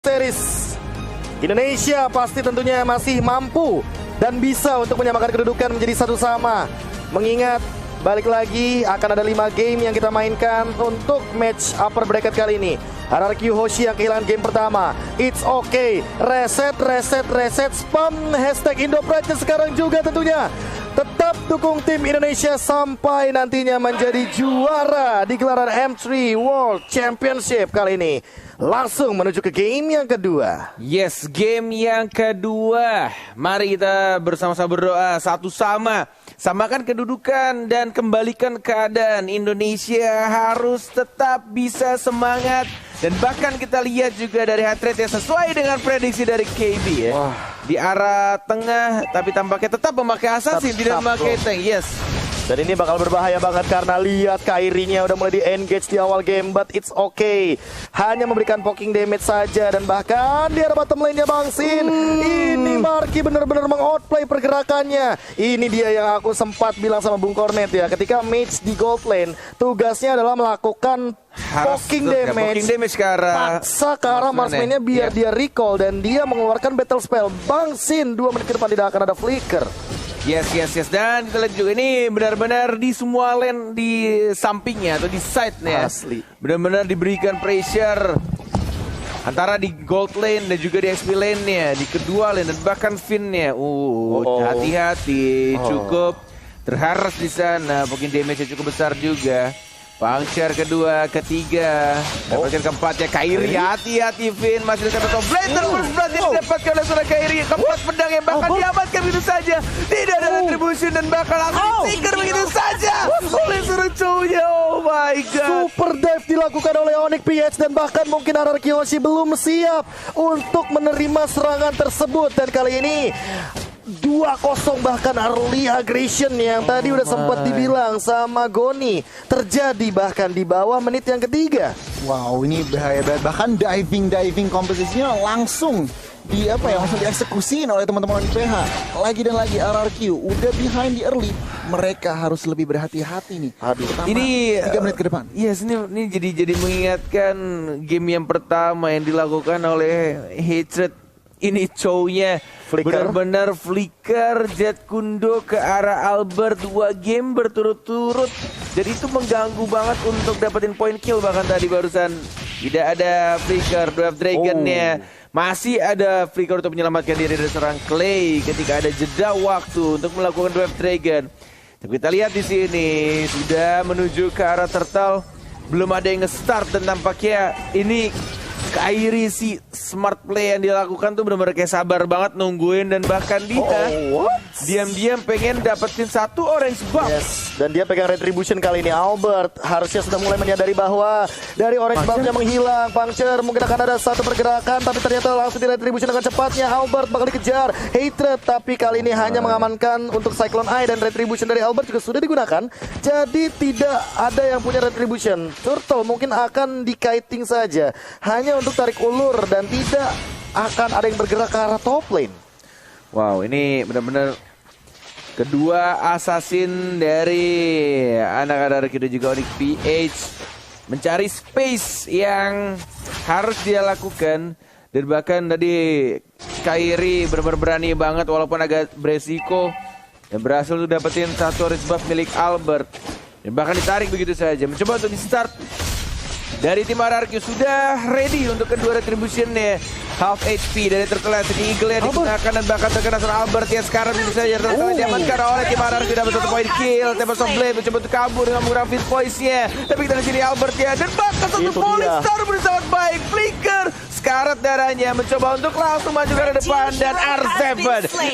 Series. Indonesia pasti tentunya masih mampu dan bisa untuk menyamakan kedudukan menjadi satu sama. Mengingat balik lagi akan ada 5 game yang kita mainkan untuk match upper bracket kali ini. RRQ Hoshi yang kehilangan game pertama. It's okay. Reset, spam hashtag Indopride sekarang juga tentunya. Tetap dukung tim Indonesia sampai nantinya menjadi juara di gelaran M3 World Championship kali ini. Langsung menuju ke game yang kedua. Yes, game yang kedua. Mari kita bersama-sama berdoa satu sama. Samakan kedudukan dan kembalikan keadaan. Indonesia harus tetap bisa semangat. Dan bahkan kita lihat juga dari heart rate yang sesuai dengan prediksi dari KB ya. Wah. Di arah tengah, tapi tampaknya tetap memakai assassin, tidak memakai tank. Yes. Dan ini bakal berbahaya banget karena lihat Kairinya udah mulai di-engage di awal game. But it's okay. Hanya memberikan poking damage saja. Dan bahkan di arah bottom lane-nya Bang Sin. Ini Marky benar-benar meng-outplay pergerakannya. Ini dia yang aku sempat bilang sama Bung Cornet ya. Ketika mage di gold lane, tugasnya adalah melakukan poking damage ke arah paksa ke arah marksman-nya biar dia recall. Dan dia mengeluarkan battle spell. Bang Sin 2 menit ke depan tidak akan ada flicker. Yes. Dan kita lihat juga ini benar-benar di semua lane di sampingnya atau di side-nya. Asli. Benar-benar diberikan pressure antara di gold lane dan juga di XP lane-nya, di kedua lane dan bahkan Finn-nya. Hati-hati, cukup terharas di sana. Mungkin damage-nya cukup besar juga. Puncture kedua, ketiga, dapatkan keempatnya Kairi. Hati-hati Finn, masih dekat atau Blazer first blood yang didapatkan oleh seorang Kairi. Keempat pedang yang bahkan diamankan begitu saja. Tidak ada retribution dan bakal langsung di-trigger begitu saja oleh seorang cowoknya. Oh my god. Super dive dilakukan oleh Onyx PH dan bahkan mungkin RRQ Hoshi belum siap untuk menerima serangan tersebut. Dan kali ini 2-0 bahkan early aggression yang tadi udah sempat dibilang sama Goni terjadi bahkan di bawah menit yang ketiga. Wow, ini bahaya banget. Bahkan diving komposisinya langsung langsung dieksekusiin oleh teman-teman di PH. Lagi dan lagi RRQ udah behind di early, mereka harus lebih berhati-hati nih. Ini 3 menit ke depan. Yes, ini jadi mengingatkan game yang pertama yang dilakukan oleh Hatred. Ini cownya benar-benar flicker Jet Kundo ke arah Albert 2 game berturut-turut. Jadi itu mengganggu banget untuk dapetin point kill. Bahkan tadi barusan tidak ada flicker Dwarf Dragon-nya. Masih ada flicker untuk menyelamatkan diri dari seorang Clay ketika ada jeda waktu untuk melakukan Dwarf Dragon. Tapi kita lihat di sini sudah menuju ke arah turtle. Belum ada yang nge-start dan tampaknya ini Kairi si smart play yang dilakukan tuh benar-benar kayak sabar banget nungguin dan bahkan dia diam-diam pengen dapetin satu orange buff. Yes, dan dia pegang retribution kali ini. Albert harusnya sudah mulai menyadari bahwa dari orange buff-nya menghilang. Puncture mungkin akan ada satu pergerakan, tapi ternyata langsung di retribution dengan cepatnya. Albert bakal dikejar Hatred, tapi kali ini hanya mengamankan untuk Cyclone Eye dan retribution dari Albert juga sudah digunakan. Jadi tidak ada yang punya retribution. Turtle mungkin akan di-kiting saja, hanya untuk tarik ulur dan tidak akan ada yang bergerak ke arah top lane. Wow, ini benar-benar kedua assassin dari anak-anak kita juga Onyx PH mencari space yang harus dia lakukan. Dan bahkan tadi Kairi benar-benar berani banget walaupun agak beresiko dan berhasil untuk dapetin satu orange buff milik Albert. Dan bahkan ditarik begitu saja. Mencoba untuk di-start dari tim RRQ sudah ready untuk kedua retribution-nya. Half HP dari Turtle Eagle yang digunakan dan bahkan terkena seorang Albert yang sekarang bisa saja Turtle diamankan oleh tim RRQ dapat 1 point kill. Tempest of Blade mencoba untuk kabur dengan menggunakan Fit Voice-nya. Tapi kita di sini Albert ya dan bahkan satu Polystar bersama baik flicker. Sekarat darahnya mencoba untuk langsung maju ke depan dan R7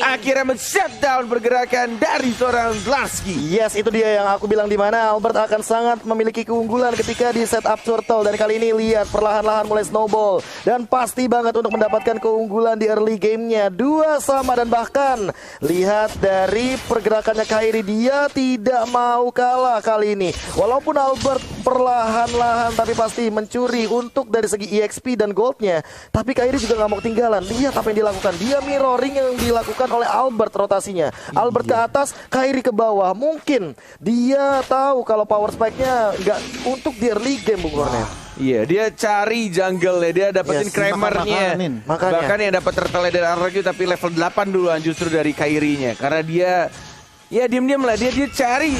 akhirnya men-shutdown pergerakan dari seorang Glarsky. Yes, itu dia yang aku bilang di mana Albert akan sangat memiliki keunggulan ketika di setup Turtle. Dan kali ini lihat perlahan-lahan mulai snowball dan pasti banget untuk mendapatkan keunggulan di early gamenya. 2 sama dan bahkan lihat dari pergerakannya Kairi, dia tidak mau kalah kali ini. Walaupun Albert perlahan-lahan tapi pasti mencuri untuk dari segi EXP dan goldnya. Tapi Kairi juga nggak mau ketinggalan. Lihat apa yang dilakukan. Dia mirroring yang dilakukan oleh Albert rotasinya. Albert ke atas, Kairi ke bawah. Mungkin dia tahu kalau power spike-nya nggak untuk di early game, Bung Cornet. Iya, dia cari jungle ya, dia dapetin Yes, Kramernya. Makanya. Bahkan yang dapat turtle dari RRQ tapi level 8 duluan justru dari Kairi-nya. Karena dia ya diam-diam lah, dia cari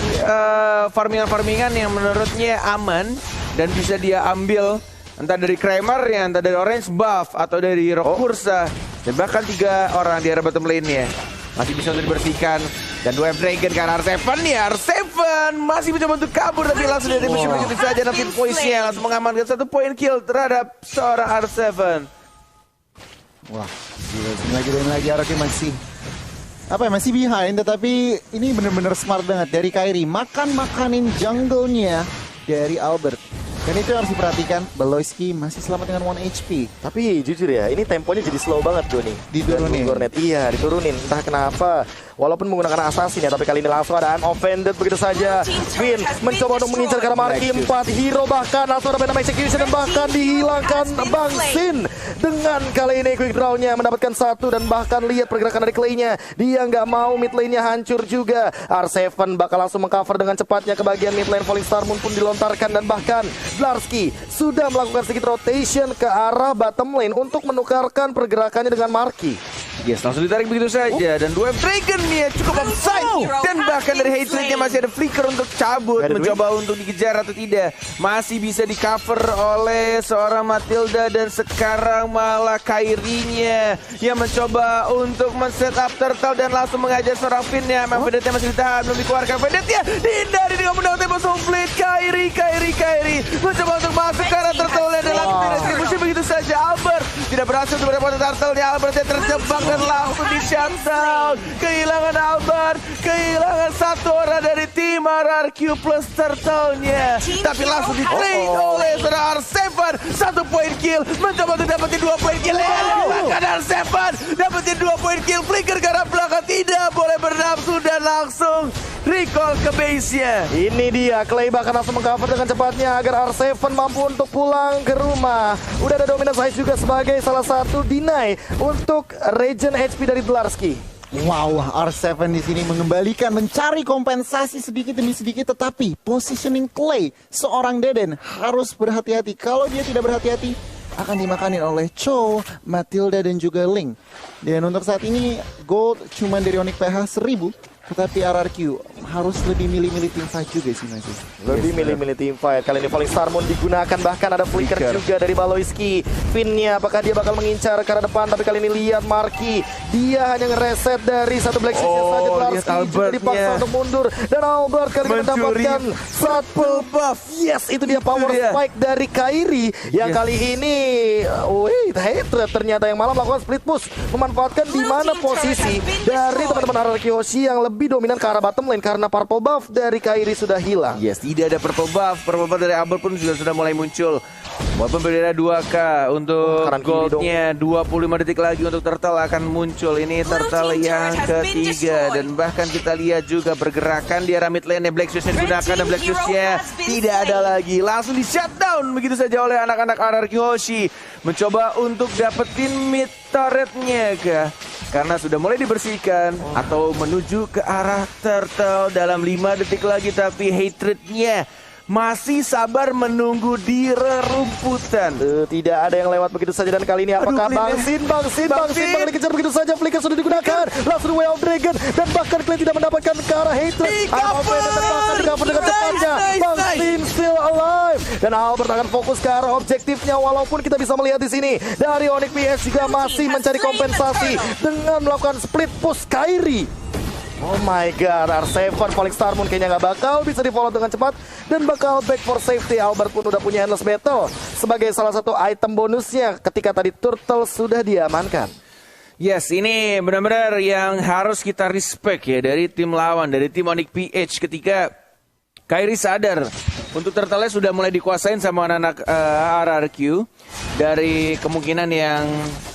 farmingan-farmingan yang menurutnya aman dan bisa dia ambil entah dari Kramer ya, entah dari Orange Buff atau dari Rock Ursa dan bahkan 3 orang di area bottom lane-nya. Masih bisa untuk dibersihkan. Dan Web Dragon kan R7 ya, R7 masih mencoba untuk kabur tapi langsung dari musuh begitu saja. Nanti Poise-nya langsung mengamankan 1 poin kill terhadap seorang R7. Wah, gila, lagi dan lagi RRQ masih behind, tetapi ini benar-benar smart banget dari Kairi. Makanin jungle-nya dari Albert. Dan itu harus diperhatikan, Beloyski masih selamat dengan 1 HP. Tapi jujur ya, ini temponya jadi slow banget tuh nih. Diturunin. Cornet. Iya, diturunin. Entah kenapa. Walaupun menggunakan assassin ya, tapi kali ini langsung ada unoffended begitu saja. Finn mencoba untuk mengincar karena Marky 4 hero, bahkan langsung ada Venom Execution dan bahkan dihilangkan Bang Sin. Dengan kali ini quick draw-nya mendapatkan 1 dan bahkan lihat pergerakan dari Clay-nya. Dia nggak mau mid lane-nya hancur juga. R7 bakal langsung mengcover dengan cepatnya ke bagian mid lane. Falling Star Moon pun dilontarkan dan bahkan Blarski sudah melakukan sedikit rotation ke arah bottom lane untuk menukarkan pergerakannya dengan Marky. Yes, langsung ditarik begitu saja dan Web Dragon nih cukup offside dan bahkan dari Hatred-nya masih ada flicker untuk cabut, mencoba untuk dikejar atau tidak. Masih bisa di cover oleh seorang Matilda dan sekarang malah Kairi-nya yang mencoba untuk men-setup turtle dan langsung mengajar seorang Finn-nya. Memang Vedette masih ditahan, belum dikeluarkan. Vedette-nya dihindari dengan menang tempo split. Kairi mencoba untuk masuk ke arah turtle-nya dan langsung diretribusi begitu saja. Albert tidak berhasil untuk mendapatkan turtle-nya. Albert yang terjebak dan langsung di shutdown. Kehilangan Albert, kehilangan 1 orang dari tim RRQ plus turtle-nya. Tapi langsung di-trade oleh seorang R7. 1 poin kill, mencoba untuk dapetin 2 poin kill. Bahkan R7 dapetin 2 poin kill. Flicker ke arah belakang, tidak boleh bernafsu dan langsung recall ke base-nya. Ini dia, Clay bahkan langsung mengcover dengan cepatnya agar R7 mampu untuk pulang ke rumah. Udah ada dominance Ice juga sebagai salah satu deny untuk regen HP dari Blarski. Wow, R7 di sini mengembalikan, mencari kompensasi sedikit demi sedikit, tetapi positioning Clay, seorang Deden harus berhati-hati. Kalau dia tidak berhati-hati, akan dimakanin oleh Cho, Matilda dan juga Ling. Dan untuk saat ini gold cuma dari Onyx PH 1000. Tetapi RRQ harus lebih milih-milih team fight juga sih masih. Lebih milih-milih team fight. Kali ini Falling Star Moon digunakan, bahkan ada flicker juga dari Baloyski. Finn-nya apakah dia bakal mengincar ke arah depan, tapi kali ini lihat Marky. Dia hanya ngereset dari 1 Black Shield saja. Blarski juga dipaksa untuk mundur. Dan Albert kali ini mendapatkan 1 buff. Yes, itu dia power spike dari Kairi. Yang kali ini, wait, Hatred ternyata yang malah melakukan split push. Memanfaatkan di mana posisi dari teman-teman RRQ Hoshi yang lebih dominan ke arah bottom lane karena purple buff dari Kairi sudah hilang. Yes, tidak ada purple buff. Purple buff dari Albert pun sudah mulai muncul. Walaupun berbeda 2K untuk goldnya, 25 detik lagi untuk turtle akan muncul. Ini turtle yang ketiga dan bahkan kita lihat juga pergerakan di arah mid lane Black Shoes-nya digunakan dan Black Shoes-nya tidak ada lagi. Langsung di shutdown begitu saja oleh anak-anak RRQ Hoshi. Mencoba untuk dapetin mid turret-nya kah? Karena sudah mulai dibersihkan atau menuju ke arah turtle dalam 5 detik lagi, tapi Hatred-nya masih sabar menunggu di rerumputan. Tidak ada yang lewat begitu saja dan kali ini apakah Bang Sin bakal dikejar begitu saja. Flicker sudah digunakan, langsung Wild Dragon dan bahkan Clay tidak mendapatkan ke arah Hatred. Albert terbakar dengan cepatnya. Bang Sin still alive dan Albert akan fokus ke arah objektifnya. Walaupun kita bisa melihat di sini dari Onyx PS juga masih mencari kompensasi dengan melakukan split push Kairi. Oh my god, R7 Falling Star Moon kayaknya nggak bakal bisa di follow dengan cepat dan bakal back for safety. Albert pun udah punya Endless Battle sebagai salah satu item bonusnya ketika tadi turtle sudah diamankan. Yes, ini benar-benar yang harus kita respect ya dari tim lawan, dari tim Onyx PH ketika Kairi sadar untuk turtle-nya sudah mulai dikuasain sama anak-anak RRQ. Dari kemungkinan yang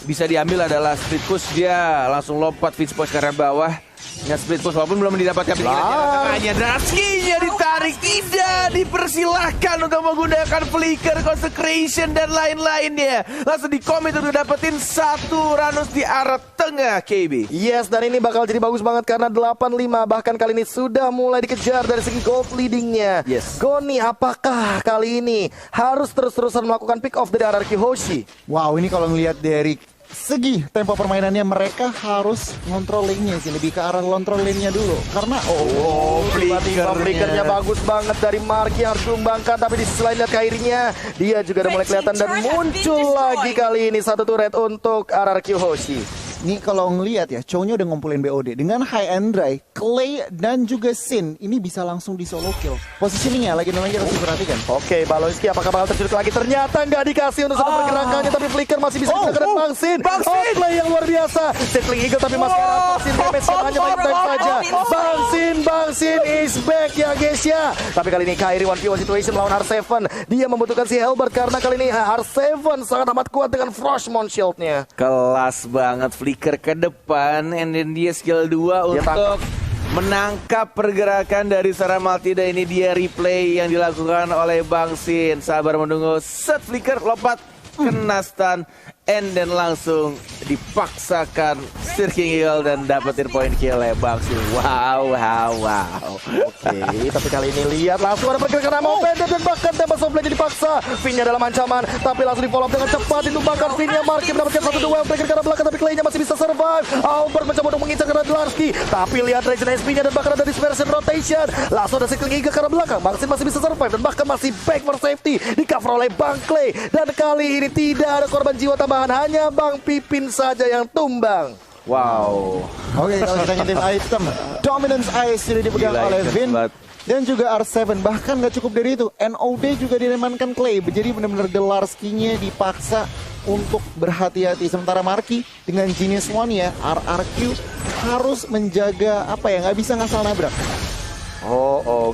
bisa diambil adalah split push, dia langsung lompat pitch push ke arah bawah. Split push walaupun belum mendapatkan pilihannya. Darski-nya ditarik, tidak dipersilahkan untuk menggunakan flicker, consecration dan lain-lainnya. Langsung di-commit untuk dapetin satu Ranus di arah tengah KB. Yes, dan ini bakal jadi bagus banget karena 8-5 bahkan kali ini sudah mulai dikejar dari segi gold leadingnya. Yes. Goni apakah kali ini harus terus-terusan melakukan pick off dari RRQ Hoshi? Wow, ini kalau ngelihat dari segi tempo permainannya mereka harus ngontrol lane-nya sih, lebih ke arah kontrol lane-nya dulu. Karena tiba-tiba flickernya bagus banget dari Marky harus dikembangkan, tapi di sisi lain lihat Kairinya, dia juga udah mulai kelihatan dan muncul lagi kali ini satu turret untuk RRQ Hoshi. Ini kalau ngelihat ya, cowoknya udah ngumpulin BOD dengan High and Dry, Clay dan juga Sin. Ini bisa langsung di solo kill. Positioningnya lagi harus diperhatikan. Oke, Baloyski apakah bakal terculik lagi? Ternyata nggak dikasih untuk satu pergerakannya, tapi Flicker masih bisa digunakan Bang Sin. Play yang luar biasa. Settling Eagle tapi masih ada Bang Sin. Damage hanya time saja. Bang Sin is back ya guys ya. Tapi kali ini Kairi 1v1 situation melawan R7. Dia membutuhkan si Helbert karena kali ini R7 sangat amat kuat dengan Frostmourne Shield-nya. Kelas banget flicker ke depan, and then dia skill 2 untuk menangkap pergerakan dari seorang Maltida. Ini dia replay yang dilakukan oleh Bang Sin. Sabar menunggu, set flicker lompat kena stun, and then langsung dipaksakan Sirking Eagle dan dapetin poin kill ya Bang Sin. Wow. Oke, tapi kali ini lihat langsung ada pergerakan mau pendek dan bahkan tembak softblade dipaksa. Finnya dalam ancaman, tapi langsung di follow up dengan cepat ditumbangkan Finnya. Marky mendapatkan satu duel breaker ke arah belakang, tapi Clay-nya masih bisa survive. Albert mencoba untuk mengincar ke arah Dlarsky, tapi lihat Regen SP-nya dan bahkan ada dispersion rotation. Langsung ada cycling Eagle ke arah belakang. Bang Sin masih bisa survive dan bahkan masih back for safety, di cover oleh Bang Clay. Dan kali ini tidak ada korban jiwa tambahan, hanya Bang Pipin saja yang tumbang. Wow. Oke, kalau kita nyetim item, Dominance Ice sudah dipegang oleh Vin dan juga R7. Bahkan nggak cukup dari itu, NOD juga diremankan Clay. Jadi benar-benar Dlarsky-nya dipaksa untuk berhati-hati. Sementara Marky dengan Genius One ya, RRQ harus menjaga nggak bisa ngasal nabrak.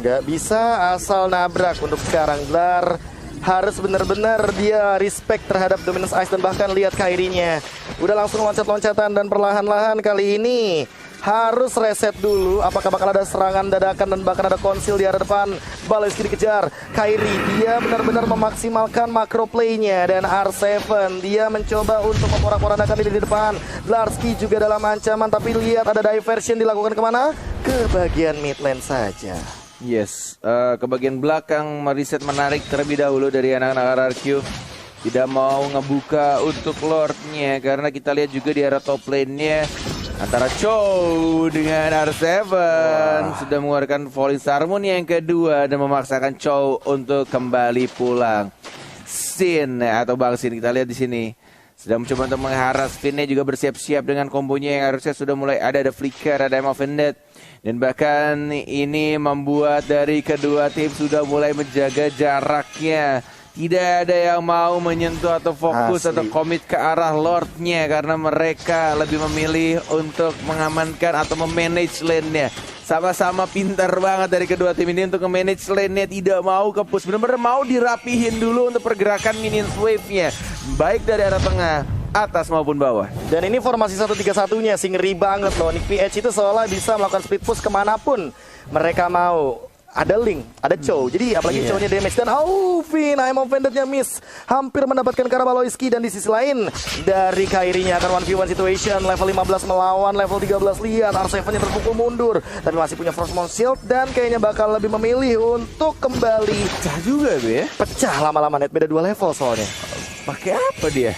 Nggak bisa asal nabrak untuk sekarang. Dlar harus benar-benar dia respect terhadap Dominance Ice dan bahkan lihat Kairinya udah langsung loncat-loncatan dan perlahan-lahan kali ini harus reset dulu. Apakah bakal ada serangan dadakan dan bahkan ada konsil di arah depan. Baloyski dikejar. Kairi dia benar-benar memaksimalkan makro play-nya dan R7 dia mencoba untuk memporak-porandakan diri di depan. Dlarsky juga dalam ancaman, tapi lihat ada diversion dilakukan kemana? Ke bagian mid lane saja. Yes, ke bagian belakang mereset menarik terlebih dahulu dari anak-anak RRQ. Tidak mau ngebuka untuk Lordnya karena kita lihat juga di arah top lane-nya antara Chow dengan R7 sudah mengeluarkan Falling Star Moon yang kedua dan memaksakan Chow untuk kembali pulang. Sin atau Bang Sin kita lihat di sini sudah mencoba untuk mengharas. Finnya juga bersiap-siap dengan kombonya yang harusnya sudah mulai ada flicker, ada Emof Vended. Dan bahkan ini membuat dari kedua tim sudah mulai menjaga jaraknya. Tidak ada yang mau menyentuh atau fokus atau komit ke arah Lordnya karena mereka lebih memilih untuk mengamankan atau memanage lane-nya. Sama-sama pintar banget dari kedua tim ini untuk memanage lane-nya, tidak mau ke push. Benar-benar mau dirapihin dulu untuk pergerakan minions wave-nya. Baik dari arah tengah, atas maupun bawah. Dan ini formasi 1-3-1-nya sih ngeri banget loh. Nick PH itu seolah bisa melakukan split push kemanapun mereka mau. Ada Link, ada Chow. Jadi apalagi Chow-nya damage dan Vin, I'm offended-nya miss. Hampir mendapatkan Baloyski dan di sisi lain dari Kairinya akan 1v1 situation. Level 15 melawan level 13. Lihat R7-nya terpukul mundur. Tapi masih punya Frostmourne Shield dan kayaknya bakal lebih memilih untuk kembali. Pecah juga ya. Pecah lama-lama net beda 2 level soalnya. Pakai apa dia?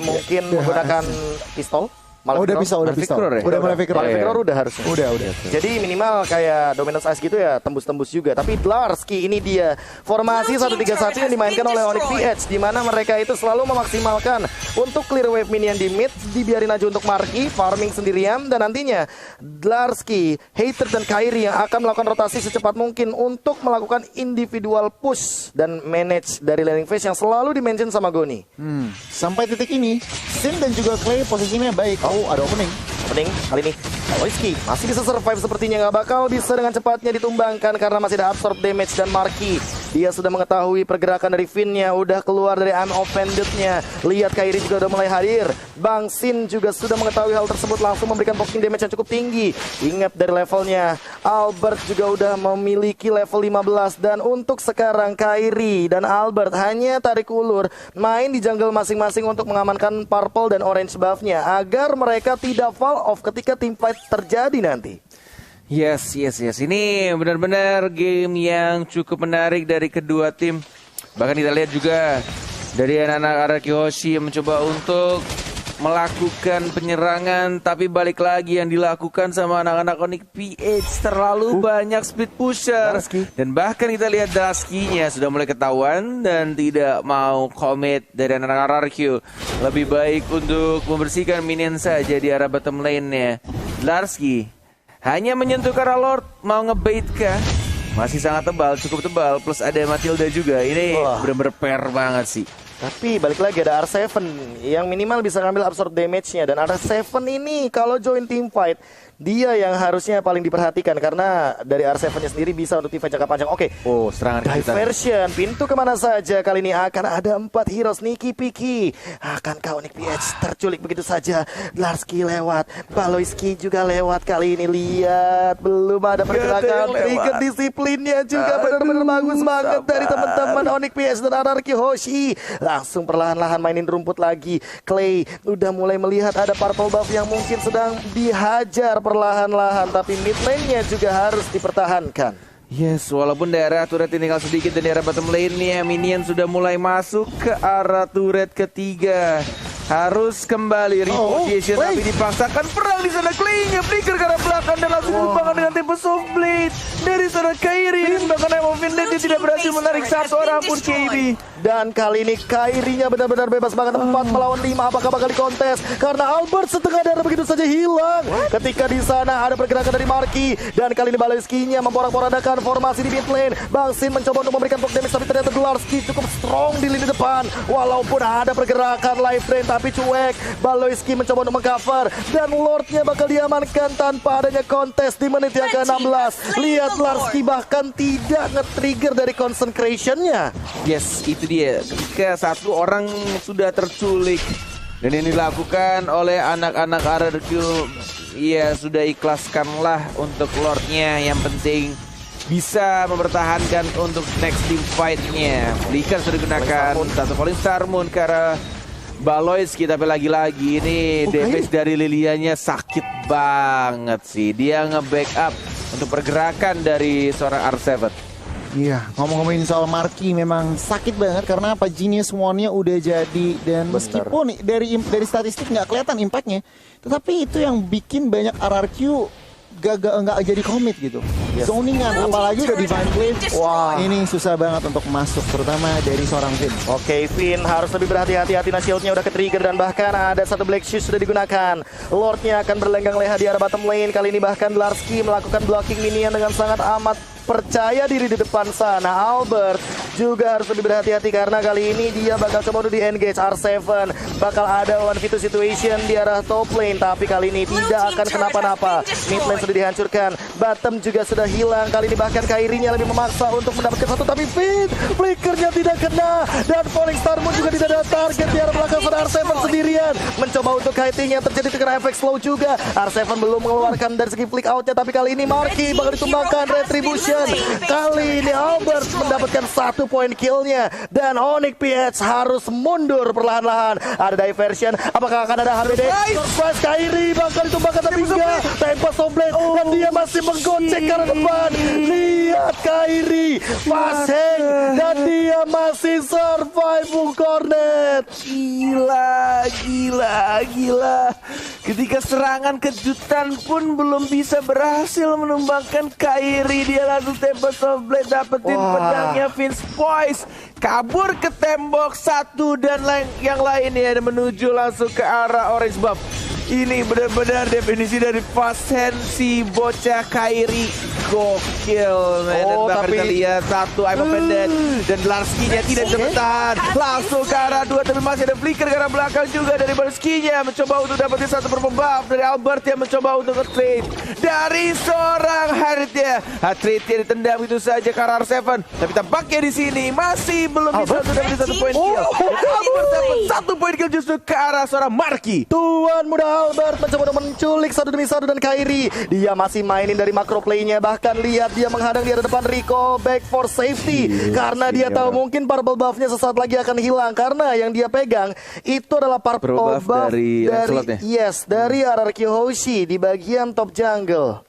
Mungkin menggunakan pistol. Udah bisa. Udah mulai Victor udah harusnya. Udah. Jadi minimal kayak Dominance Ice gitu ya, tembus-tembus juga. Tapi Dlarsky ini dia formasi 1-3-1 yang dimainkan oleh Onyx PH, di mana mereka itu selalu memaksimalkan untuk clear wave minion di mid, dibiarin aja untuk Marky farming sendirian, dan nantinya Dlarsky, Hater dan Kairi yang akan melakukan rotasi secepat mungkin untuk melakukan individual push dan manage dari laning phase yang selalu dimention sama Goni. Sampai titik ini, Sin dan juga Clay posisinya baik. Ada opening kali ini Baloyski masih bisa survive, sepertinya nggak bakal bisa dengan cepatnya ditumbangkan karena masih ada absorb damage dan Marky Dia sudah mengetahui pergerakan dari Finn-nya, udah keluar dari I'm Offended-nya. Lihat Kairi juga udah mulai hadir. Bang Sin juga sudah mengetahui hal tersebut, langsung memberikan boxing damage yang cukup tinggi. Ingat dari levelnya, Albert juga udah memiliki level 15. Dan untuk sekarang Kairi dan Albert hanya tarik ulur, main di jungle masing-masing untuk mengamankan purple dan orange buff-nya, agar mereka tidak fall off ketika team fight terjadi nanti. Yes. Ini benar-benar game yang cukup menarik dari kedua tim. Bahkan kita lihat juga dari anak-anak Araki Hoshi yang mencoba untuk melakukan penyerangan, tapi balik lagi yang dilakukan sama anak-anak Onyx PH terlalu banyak speed pusher. Dan bahkan kita lihat Dusky-nya sudah mulai ketahuan dan tidak mau commit dari anak-anak RRQ. Lebih baik untuk membersihkan minion saja di arah bottom lane-nya. Larsky hanya menyentuh ke arah Lord, mau ngebait kah? Masih sangat tebal, cukup tebal. Plus ada Matilda juga. Ini bener-bener pair banget sih. Tapi balik lagi ada R7 yang minimal bisa ngambil absorb damage-nya. Dan R7 ini kalau join team fight, dia yang harusnya paling diperhatikan, karena dari R7-nya sendiri bisa untuk team fight jangka panjang. Oke. Oh, serangan diversion, pintu kemana saja kali ini akan ada 4 hero sneaky peeky. Akankah Onyx PH terculik begitu saja? Larsky lewat, Baloyski juga lewat kali ini. Lihat, belum ada pergerakan. Trigger disiplinnya juga benar-benar bagus banget dari teman-teman Onyx PH dan Araki Hoshi. Langsung perlahan-lahan mainin rumput lagi. Clay udah mulai melihat ada purple buff yang mungkin sedang dihajar perlahan-lahan, tapi mid lane-nya juga harus dipertahankan. Yes, walaupun daerah turret tinggal sedikit dan daerah bottom lane-nya minion sudah mulai masuk ke arah turret ketiga. Harus kembali reposition, tapi dipaksakan perang di sana. Clay-nya flicker ke arah belakang dan langsung ditumbangkan dengan Tempest of Blade dari sana Kairi. Dan bahkan I'm Offended dia tidak berhasil menarik satu orang pun KB. Dan kali ini Kairi-nya benar-benar bebas banget. 4 melawan 5, apakah bakal dikontes? Karena Albert setengah darah begitu saja hilang. Ketika di sana ada pergerakan dari Marky, dan kali ini Baloyski-nya memporak-porandakan formasi di mid lane. Bang Sin mencoba untuk memberikan block damage, tapi ternyata Dularsky cukup strong di lini depan. Walaupun ada pergerakan live drain, tapi cuek. Baloyski mencoba untuk mengcover, dan Lord-nya bakal diamankan tanpa adanya kontes di menit yang ke-16. Lihat, Larsky bahkan tidak nge-trigger dari concentration-nya. Yes, itu dia. Ketika satu orang sudah terculik dan ini dilakukan oleh anak-anak RRQ, ya sudah ikhlaskanlah untuk Lord-nya. Yang penting bisa mempertahankan untuk next team fight-nya. Flicker sudah digunakan, satu Falling Star Moon ke arah Baloyski, tapi lagi-lagi ini damage dari Lilianya sakit banget sih. Dia nge-backup untuk pergerakan dari seorang R7. Iya, ngomong-ngomongin soal Marky memang sakit banget karena apa, Genius One-nya udah jadi, dan meskipun dari statistik nggak kelihatan impactnya, tetapi itu yang bikin banyak RRQ nggak jadi komit gitu. Zoningan, apalagi udah Divine Blade. Wah, ini susah banget untuk masuk, terutama dari seorang Finn. Oke, Finn harus lebih berhati-hati. Nah, shieldnya udah ke-trigger dan bahkan ada satu Black Shoes sudah digunakan. Lordnya akan berlenggang leha di arah bottom lane. Kali ini bahkan Larsky melakukan blocking minion dengan sangat amat percaya diri di depan sana. Albert juga harus lebih berhati-hati karena kali ini dia bakal coba untuk di-engage R7. Bakal ada 1v2 situation di arah top lane, tapi kali ini tidak akan kenapa-napa. Mid lane sudah dihancurkan, bottom juga sudah hilang. Kali ini bahkan Kairi-nya lebih memaksa untuk mendapatkan satu, tapi Finn flickernya tidak kena, dan Falling Star Moon juga tidak ada target di arah belakang sana. R7 sendirian mencoba untuk kiting yang terjadi terkena efek slow juga. R7 belum mengeluarkan dari segi flick outnya, tapi kali ini Marky bakal ditumbangkan. Retribution. Kali ini Albert mendapatkan 1 poin killnya, dan Onyx PH harus mundur perlahan-lahan. Ada diversion, apakah akan ada HBD? Surprise, Kairi bakal ditumbangkan, tapi enggak. Tempest of Blade, dan dia masih menggocek ke arah depan. Lihat Kairi passing, dan dia masih survive Cornet. Gila. Ketika serangan kejutan pun belum bisa berhasil menumbangkan Kairi, dia langsung Tempest of Blade dapetin pedangnya Vince Poise, kabur ke tembok satu, dan yang lainnya menuju langsung ke arah orange buff. Ini benar-benar definisi dari Fasensi bocah Kairi. Gokil, men. Dan bahkan kita lihat satu I'm offended dan Larski-nya tidak bisa bertahan. Langsung ke arah 2 tapi masih ada flicker ke arah belakang juga dari Barski-nya. Mencoba untuk dapetin satu purple buff dari Albert yang mencoba untuk nge-trade dari seorang Harit-nya. Trade-nya ditendang itu saja ke arah R7. Tapi tampaknya di sini masih belum bisa untuk dapetin satu poin kill. Albert dapat satu poin kill justru ke arah seorang Marky. Tuan muda Albert mencoba untuk menculik satu demi satu dan Kairi. Dia masih mainin dari macro play-nya. Bahkan lihat dia menghadang di depan Rico back for safety. Karena dia tahu mungkin purple buff-nya sesaat lagi akan hilang. Karena yang dia pegang itu adalah purple buff dari dari RRQ Hoshi di bagian top jungle.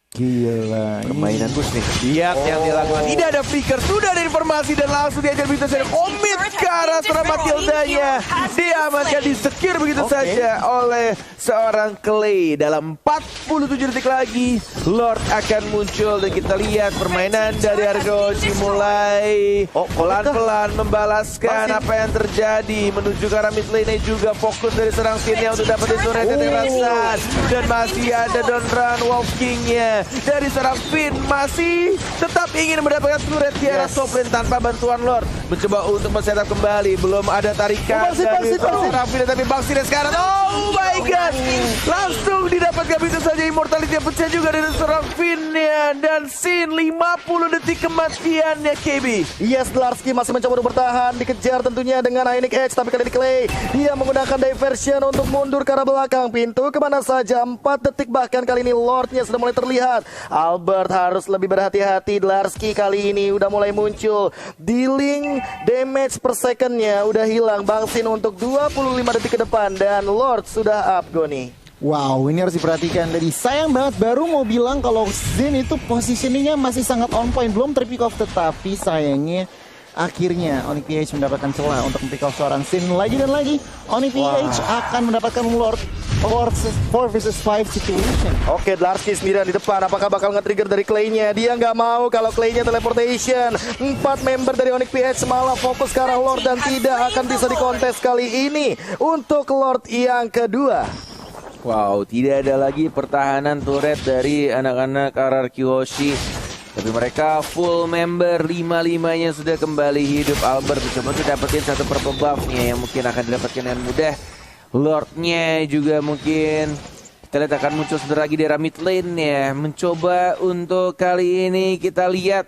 Gila. Permainan bus nih. Lihat yang dilakukan. Tidak ada flicker, sudah ada informasi dan langsung diajar begitu saja. Komit ke arah seorang Matildanya. Diamankan, di-secure begitu saja oleh seorang Clay. Dalam 47 detik lagi, Lord akan muncul dan kita lihat permainan dari Argoji mulai pelan-pelan membalaskan apa yang terjadi menuju ke arah mid lane juga fokus dari serang skinnya untuk dapetin turret yang dirasakan. Dan masih ada Don Run Wolf King-nya. Dari serang Finn masih tetap ingin mendapatkan turret di arah top lane tanpa bantuan Lord. Mencoba untuk men-setup kembali. Belum ada tarikan dari serang Finn, tapi Bangsir sekarang. Oh my god. Langsung didapatkan begitu saja immortality yang pecah juga dari serang Finn-nya. Dan Sin 50 detik kematiannya KB. Yes, Larski masih mencoba untuk bertahan. Dikejar tentunya dengan Ionic Edge. Tapi kali ini Clay, dia menggunakan diversion untuk mundur ke arah belakang. Pintu kemana saja, 4 detik bahkan kali ini Lordnya sudah mulai terlihat. Albert harus lebih berhati-hati. Larski kali ini udah mulai muncul. Dealing damage per secondnya udah hilang. Bang Sin untuk 25 detik ke depan. Dan Lord sudah up, Goni. Wow, ini harus diperhatikan. Jadi sayang banget, baru mau bilang kalau Zen itu positioningnya masih sangat on point, belum terpick off, tetapi sayangnya akhirnya Onyx PH mendapatkan celah untuk pick off seorang Sin lagi dan lagi. Onyx PH akan mendapatkan Lord 4 versus 5 situation. Oke, Larski sendirian di depan. Apakah bakal nge-trigger dari Clay-nya? Dia nggak mau kalau Clay-nya teleportation. 4 member dari Onyx PH malah fokus ke arah Lord dan tidak akan bisa dikontes kali ini untuk Lord yang kedua. Wow, tidak ada lagi pertahanan turret dari anak-anak RRQ Hoshi. Tapi mereka full member, 5-5-nya sudah kembali hidup. Albert mencoba untuk dapetin satu purple buff-nya yang mungkin akan didapatkan dengan mudah. Lord-nya juga mungkin kita lihat akan muncul sebentar lagi dari mid lane-nya. Mencoba untuk kali ini kita lihat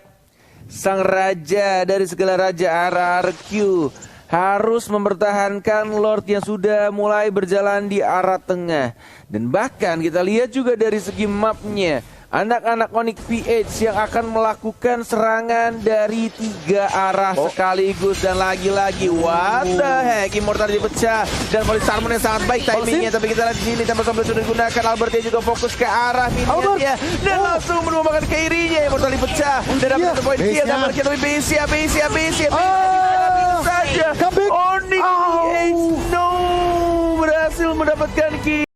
sang raja dari segala raja RRQ harus mempertahankan Lord yang sudah mulai berjalan di arah tengah. Dan bahkan kita lihat juga dari segi mapnya, anak-anak Onyx PH yang akan melakukan serangan dari 3 arah sekaligus. Dan lagi-lagi what the heck, immortality pecah dan Polisarmon yang sangat baik timingnya. Tapi kita lihat di sini tanpa sampai sudah digunakan, Albert yang juga fokus ke arah minionnya dan langsung menumbangkan Kairi-nya. Immortality pecah dan dapat satu poin kill. Dan Marky tapi base saja Onyx PH berhasil mendapatkan kill.